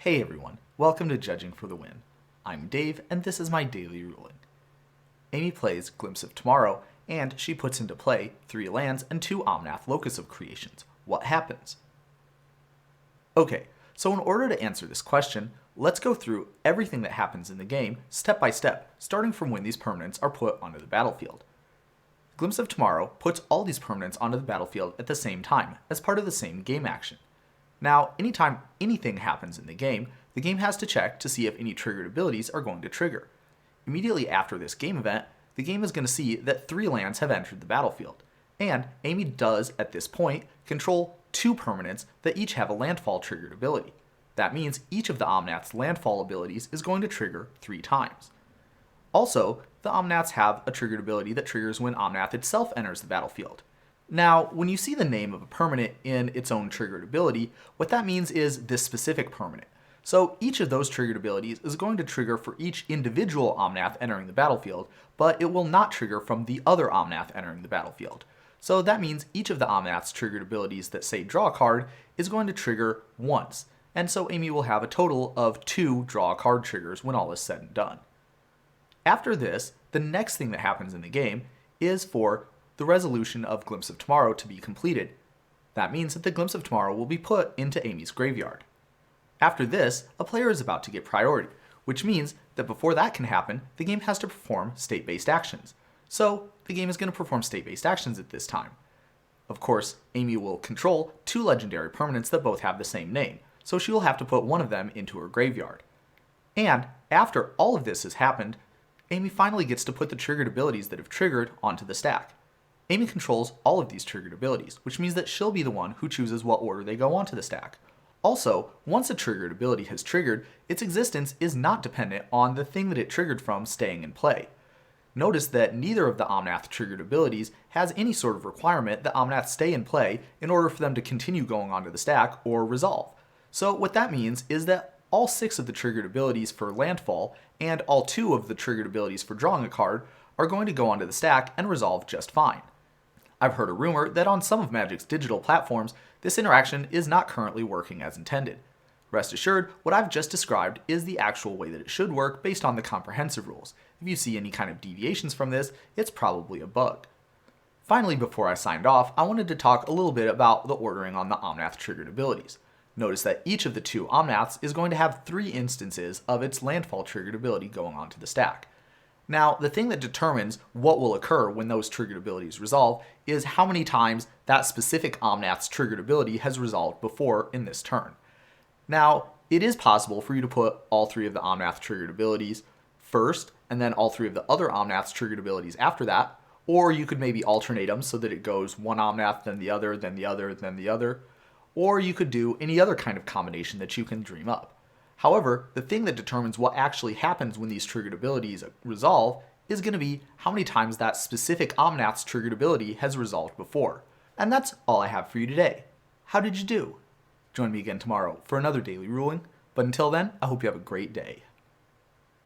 Hey everyone, welcome to Judging for the Win. I'm Dave, and this is my daily ruling. Amy plays Glimpse of Tomorrow, and she puts into play 3 lands and 2 Omnath Locus of creations. What happens? Okay, so in order to answer this question, let's go through everything that happens in the game step by step, starting from when these permanents are put onto the battlefield. Glimpse of Tomorrow puts all these permanents onto the battlefield at the same time, as part of the same game action. Now, anytime anything happens in the game has to check to see if any triggered abilities are going to trigger. Immediately after this game event, the game is going to see that 3 lands have entered the battlefield, and Amy does, at this point, control 2 permanents that each have a landfall triggered ability. That means each of the Omnaths' landfall abilities is going to trigger 3 times. Also, the Omnaths have a triggered ability that triggers when Omnath itself enters the battlefield. Now, when you see the name of a permanent in its own triggered ability, what that means is this specific permanent. So each of those triggered abilities is going to trigger for each individual Omnath entering the battlefield, but it will not trigger from the other Omnath entering the battlefield. So that means each of the Omnath's triggered abilities that say draw a card is going to trigger once, and so Amy will have a total of 2 draw a card triggers when all is said and done. After this, the next thing that happens in the game is for the resolution of Glimpse of Tomorrow to be completed. That means that the Glimpse of Tomorrow will be put into Amy's graveyard. After this, a player is about to get priority, which means that before that can happen, the game has to perform state-based actions. So, the game is going to perform state-based actions at this time. Of course, Amy will control 2 legendary permanents that both have the same name, so she will have to put one of them into her graveyard. And after all of this has happened, Amy finally gets to put the triggered abilities that have triggered onto the stack. Amy controls all of these triggered abilities, which means that she'll be the one who chooses what order they go onto the stack. Also, once a triggered ability has triggered, its existence is not dependent on the thing that it triggered from staying in play. Notice that neither of the Omnath triggered abilities has any sort of requirement that Omnath stay in play in order for them to continue going onto the stack or resolve. So what that means is that all 6 of the triggered abilities for landfall and all 2 of the triggered abilities for drawing a card are going to go onto the stack and resolve just fine. I've heard a rumor that on some of Magic's digital platforms, this interaction is not currently working as intended. Rest assured, what I've just described is the actual way that it should work based on the comprehensive rules. If you see any kind of deviations from this, it's probably a bug. Finally, before I signed off, I wanted to talk a little bit about the ordering on the Omnath triggered abilities. Notice that each of the 2 Omnaths is going to have 3 instances of its landfall triggered ability going onto the stack. Now, the thing that determines what will occur when those triggered abilities resolve is how many times that specific Omnath's triggered ability has resolved before in this turn. Now, it is possible for you to put all 3 of the Omnath triggered abilities first, and then all 3 of the other Omnath's triggered abilities after that, or you could maybe alternate them so that it goes one Omnath, then the other, then the other, then the other, or you could do any other kind of combination that you can dream up. However, the thing that determines what actually happens when these triggered abilities resolve is going to be how many times that specific Omnath's triggered ability has resolved before. And that's all I have for you today. How did you do? Join me again tomorrow for another daily ruling, but until then, I hope you have a great day.